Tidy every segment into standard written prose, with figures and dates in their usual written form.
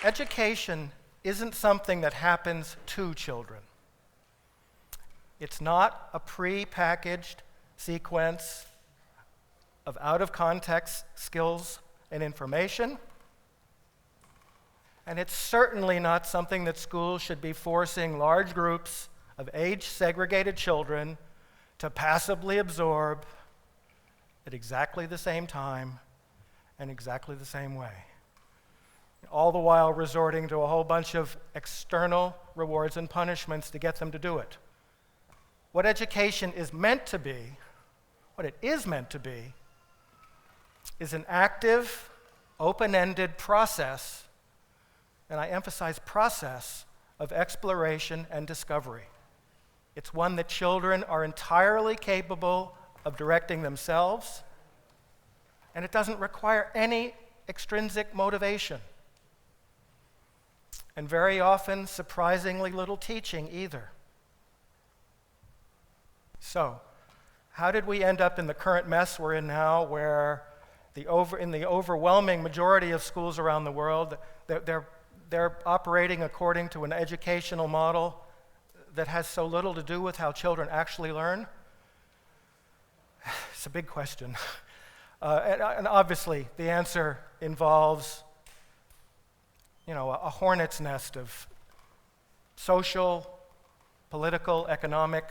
Education isn't something that happens to children. It's not a pre-packaged sequence of out-of-context skills and information. And it's certainly not something that schools should be forcing large groups of age-segregated children to passively absorb at exactly the same time and exactly the same way, all the while resorting to a whole bunch of external rewards and punishments to get them to do it. What education is meant to be, what it is meant to be, is an active, open-ended process, and I emphasize process, of exploration and discovery. It's one that children are entirely capable of directing themselves, and it doesn't require any extrinsic motivation. And very often, surprisingly little teaching either. So, how did we end up in the current mess we're in now, where in the overwhelming majority of schools around the world, they're operating according to an educational model that has so little to do with how children actually learn? It's a big question. And obviously, the answer involves, a hornet's nest of social, political, economic,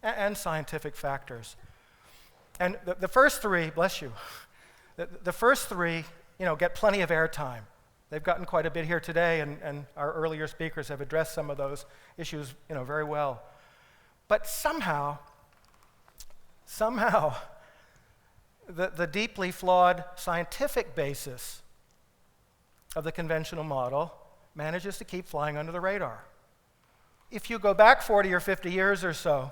and scientific factors. And the first three, bless you, the first three, get plenty of airtime. They've gotten quite a bit here today, and our earlier speakers have addressed some of those issues, very well. But somehow, the deeply flawed scientific basis of the conventional model manages to keep flying under the radar. If you go back 40 or 50 years or so,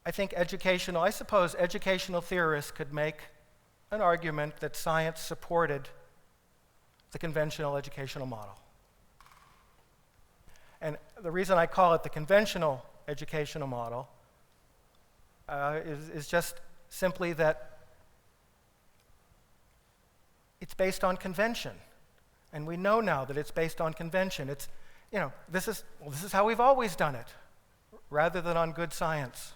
I suppose educational theorists could make an argument that science supported the conventional educational model. And the reason I call it the conventional educational model is just simply that it's based on convention. And we know now that it's based on convention. It's, this is how we've always done it, rather than on good science.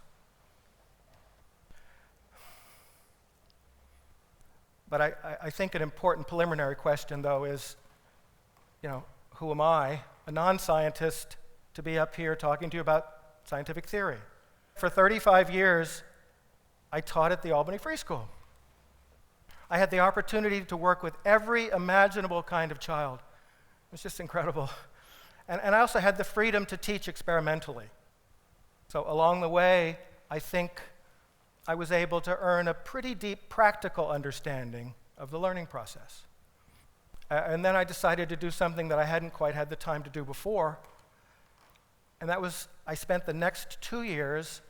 But I think an important preliminary question, though, is, who am I, a non-scientist, to be up here talking to you about scientific theory? For 35 years, I taught at the Albany Free School. I had the opportunity to work with every imaginable kind of child. It was just incredible. And I also had the freedom to teach experimentally. So along the way, I think I was able to earn a pretty deep practical understanding of the learning process. And then I decided to do something that I hadn't quite had the time to do before, and that was I spent the next 2 years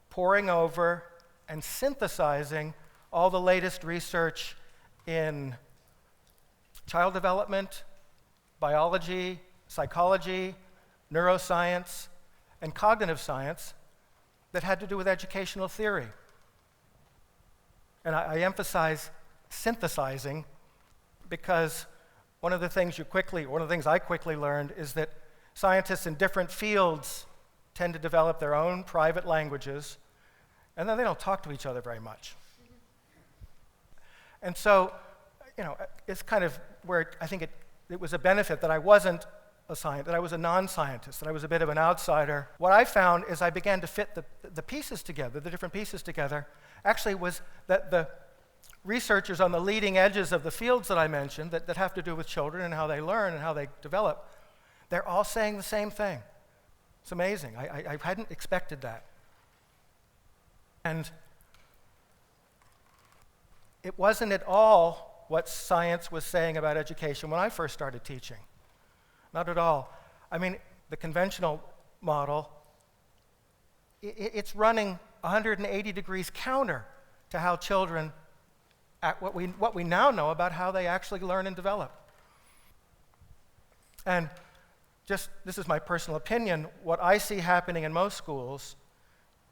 poring over and synthesizing all the latest research in child development, biology, psychology, neuroscience, and cognitive science that had to do with educational theory. And I emphasize synthesizing because one of the things I quickly learned is that scientists in different fields tend to develop their own private languages, and then they don't talk to each other very much. And so, it's kind of where I think it was a benefit that I wasn't a scientist, that I was a non-scientist, that I was a bit of an outsider. What I found is I began to fit the pieces together, the different pieces together, actually was that the researchers on the leading edges of the fields that I mentioned that have to do with children and how they learn and how they develop, they're all saying the same thing. It's amazing. I hadn't expected that. And it wasn't at all what science was saying about education when I first started teaching. Not at all. I mean, the conventional model, it's running 180 degrees counter to how children act, what we now know about how they actually learn and develop. And just, this is my personal opinion, what I see happening in most schools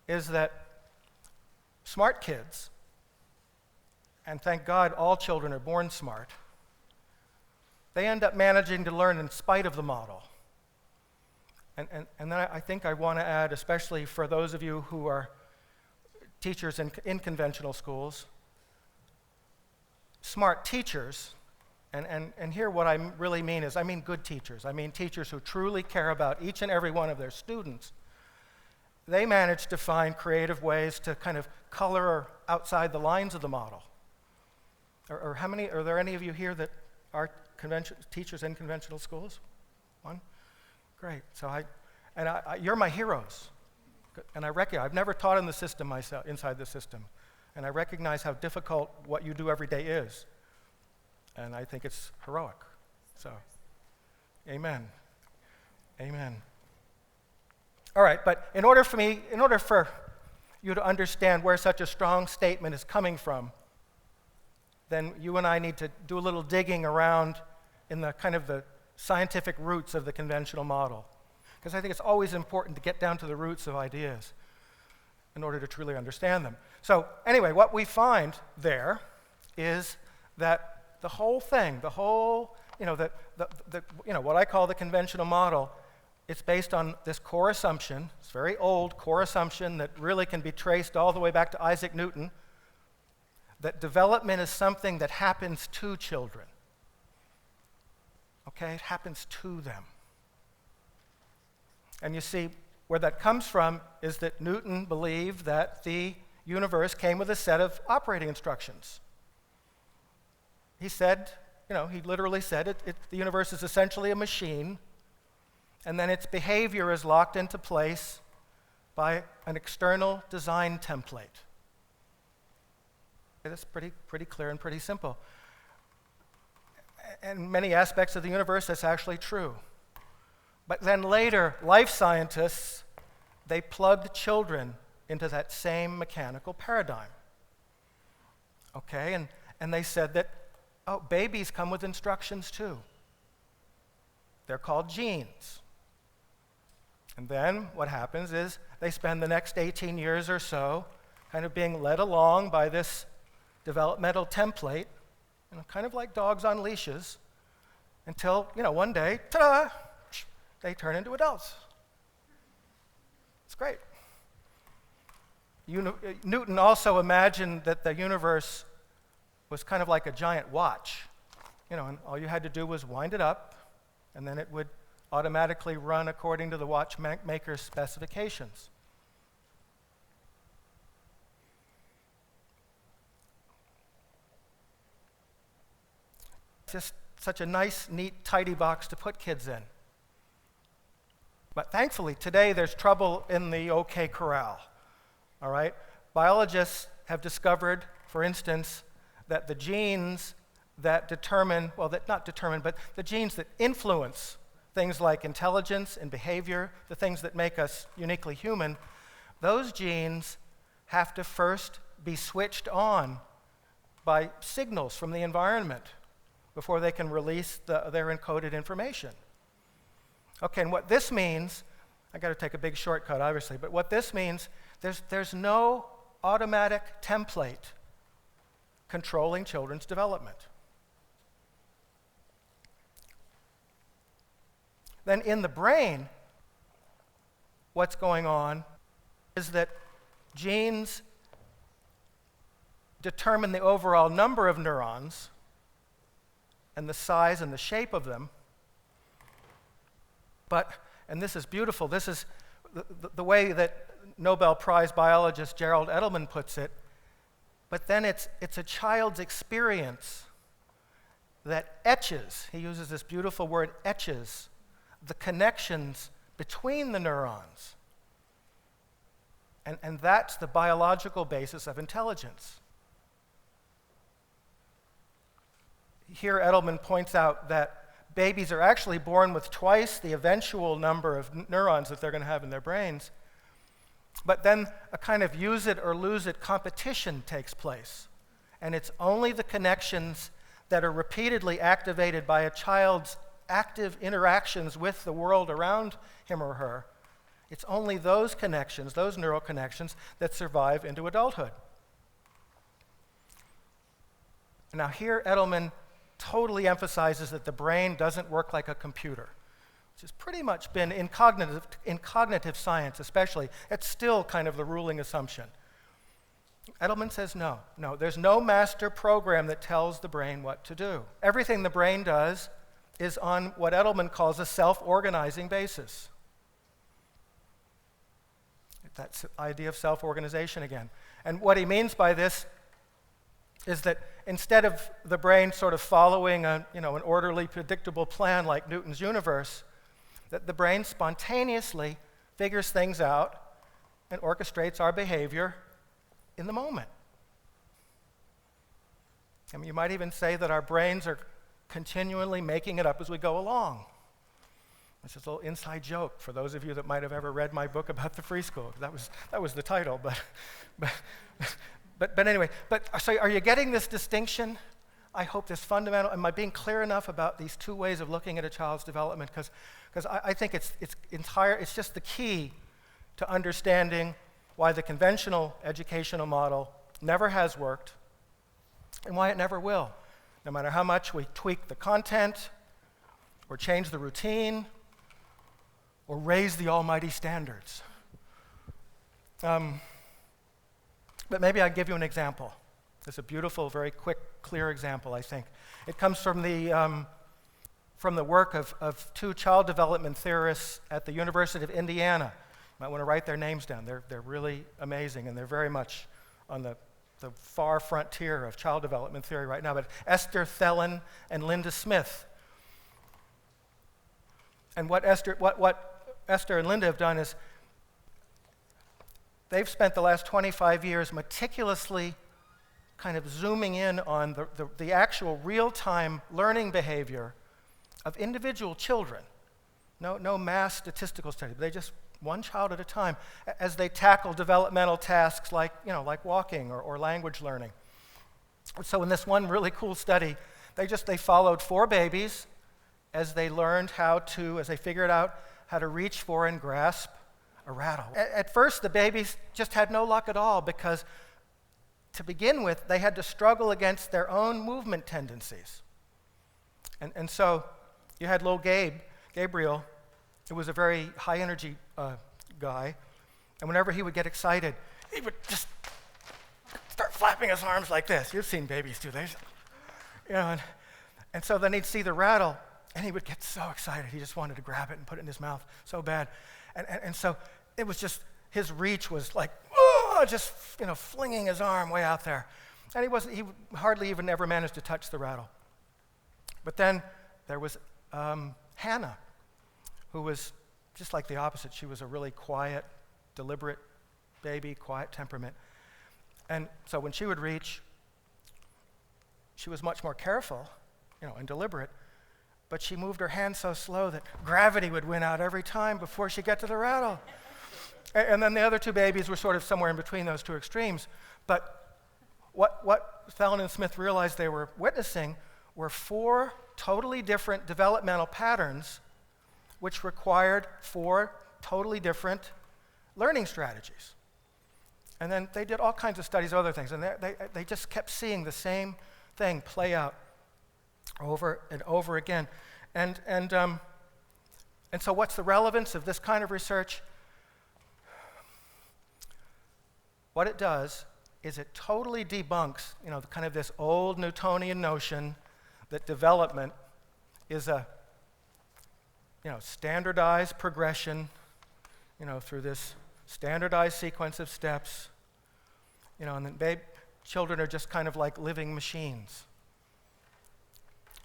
is that smart kids and thank God all children are born smart, they end up managing to learn in spite of the model. And then I think I want to add, especially for those of you who are teachers in conventional schools, smart teachers, and here what I really mean is, I mean good teachers. I mean teachers who truly care about each and every one of their students. They manage to find creative ways to kind of color outside the lines of the model. Are there any of you here that are teachers in conventional schools? One? Great. So you're my heroes. And I recognize, I've never taught in the system myself, inside the system. And I recognize how difficult what you do every day is. And I think it's heroic. So, amen. Amen. All right, but in order for you to understand where such a strong statement is coming from, then you and I need to do a little digging around in the kind of the scientific roots of the conventional model. Because I think it's always important to get down to the roots of ideas in order to truly understand them. So anyway, what we find there is that the whole thing, what I call the conventional model, it's based on this core assumption, this very old core assumption that really can be traced all the way back to Isaac Newton, that development is something that happens to children. Okay, it happens to them. And you see, where that comes from is that Newton believed that the universe came with a set of operating instructions. He said, he literally said the universe is essentially a machine, and then its behavior is locked into place by an external design template. That's pretty clear and pretty simple. And many aspects of the universe, that's actually true. But then later, life scientists, they plugged children into that same mechanical paradigm. Okay, and they said that, babies come with instructions too. They're called genes. And then what happens is they spend the next 18 years or so kind of being led along by this developmental template, kind of like dogs on leashes, until, one day, ta-da, they turn into adults. It's great. Newton also imagined that the universe was kind of like a giant watch, and all you had to do was wind it up, and then it would automatically run according to the watchmaker's specifications. Just such a nice, neat, tidy box to put kids in. But thankfully, today there's trouble in the OK corral, all right? Biologists have discovered, for instance, that the genes that the genes that influence things like intelligence and behavior, the things that make us uniquely human, those genes have to first be switched on by signals from the environment before they can release their encoded information. Okay, and what this means, I got to take a big shortcut, obviously, but what this means, there's no automatic template controlling children's development. Then in the brain, what's going on is that genes determine the overall number of neurons and the size and the shape of them. But, and this is beautiful, this is the way that Nobel Prize biologist Gerald Edelman puts it, but then it's a child's experience that etches, he uses this beautiful word, etches, the connections between the neurons. And that's the biological basis of intelligence. Here Edelman points out that babies are actually born with twice the eventual number of neurons that they're going to have in their brains. But then a kind of use it or lose it competition takes place. And it's only the connections that are repeatedly activated by a child's active interactions with the world around him or her. It's only those connections, those neural connections, that survive into adulthood. Now here, Edelman totally emphasizes that the brain doesn't work like a computer, which has pretty much been in cognitive science especially, it's still kind of the ruling assumption. Edelman says no, there's no master program that tells the brain what to do. Everything the brain does is on what Edelman calls a self-organizing basis. That's the idea of self-organization again. And what he means by this is that instead of the brain sort of following an orderly, predictable plan like Newton's universe, that the brain spontaneously figures things out and orchestrates our behavior in the moment. I mean, you might even say that our brains are continually making it up as we go along. This is a little inside joke for those of you that might have ever read my book about the Free School. That was the title, but anyway. So are you getting this distinction? I hope this fundamental. Am I being clear enough about these two ways of looking at a child's development? Because I think it's just the key to understanding why the conventional educational model never has worked and why it never will. No matter how much we tweak the content or change the routine or raise the almighty standards. But maybe I'll give you an example. It's a beautiful, very quick, clear example, I think. It comes from the work of two child development theorists at the University of Indiana. You might want to write their names down. They're really amazing, and they're very much on the far frontier of child development theory right now. But Esther Thelen and Linda Smith. And what Esther and Linda have done is they've spent the last 25 years meticulously kind of zooming in on the actual real-time learning behavior of individual children. No mass statistical study, but they just one child at a time as they tackle developmental tasks like walking or language learning. So in this one really cool study, they followed 4 babies as they figured out how to reach for and grasp a rattle. At first, the babies just had no luck at all because, to begin with, they had to struggle against their own movement tendencies. And so you had little Gabriel, who was a very high-energy guy, and whenever he would get excited, he would just start flapping his arms like this. You've seen babies do this. And so then he'd see the rattle, and he would get so excited. He just wanted to grab it and put it in his mouth so bad. And so it was just, his reach was like, just flinging his arm way out there. And he hardly even ever managed to touch the rattle. But then there was Hannah, who was just like the opposite. She was a really quiet, deliberate baby, quiet temperament. And so when she would reach, she was much more careful, and deliberate, but she moved her hand so slow that gravity would win out every time before she got to the rattle. And then the other 2 babies were sort of somewhere in between those 2 extremes. But what Thelen and Smith realized they were witnessing were 4 totally different developmental patterns which required 4 totally different learning strategies. And then they did all kinds of studies of other things, and they just kept seeing the same thing play out over and over again. And so what's the relevance of this kind of research? What it does is it totally debunks, kind of this old Newtonian notion that development is a, standardized progression, through this standardized sequence of steps, and then children are just kind of like living machines.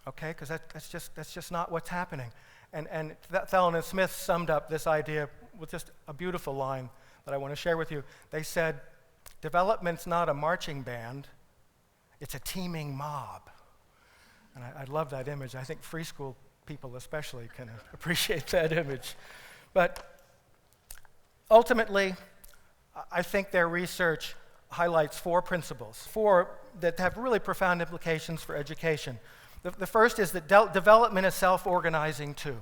Okay, because that's just not what's happening. And Thelen and Smith summed up this idea with just a beautiful line that I want to share with you. They said, development's not a marching band, it's a teeming mob. And I love that image. I think free school people especially can appreciate that image. But ultimately, I think their research highlights 4 principles, 4 that have really profound implications for education. The first is that development is self-organizing too.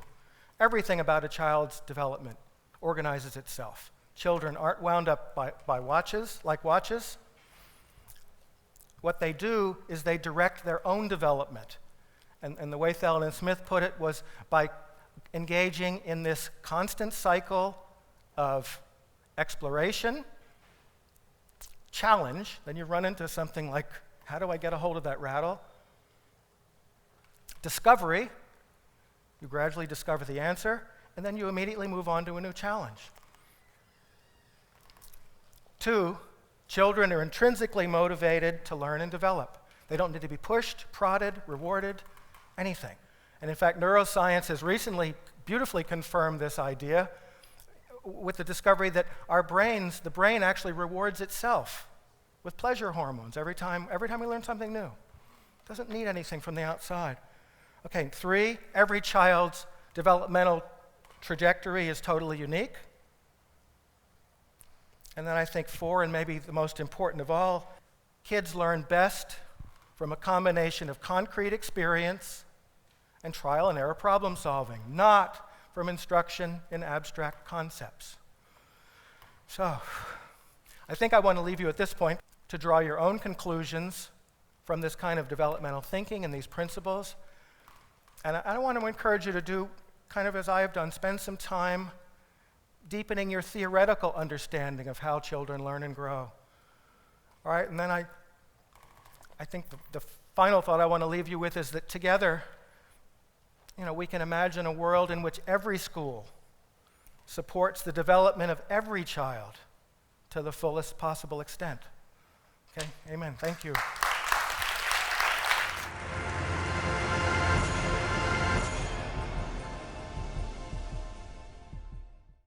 Everything about a child's development organizes itself. Children aren't wound up by watches. What they do is they direct their own development. And the way Thelin and Smith put it was by engaging in this constant cycle of exploration, challenge, then you run into something like, how do I get a hold of that rattle? Discovery, you gradually discover the answer, and then you immediately move on to a new challenge. 2, children are intrinsically motivated to learn and develop. They don't need to be pushed, prodded, rewarded, anything. And in fact, neuroscience has recently beautifully confirmed this idea with the discovery that the brain actually rewards itself with pleasure hormones every time we learn something new. It doesn't need anything from the outside. Okay, 3, every child's developmental trajectory is totally unique. And then I think 4, and maybe the most important of all, kids learn best from a combination of concrete experience and trial and error problem solving, not from instruction in abstract concepts. So, I think I want to leave you at this point to draw your own conclusions from this kind of developmental thinking and these principles. And I want to encourage you to do kind of as I have done, spend some time deepening your theoretical understanding of how children learn and grow. All right, and then I think the final thought I want to leave you with is that together, we can imagine a world in which every school supports the development of every child to the fullest possible extent. Okay, amen. Thank you.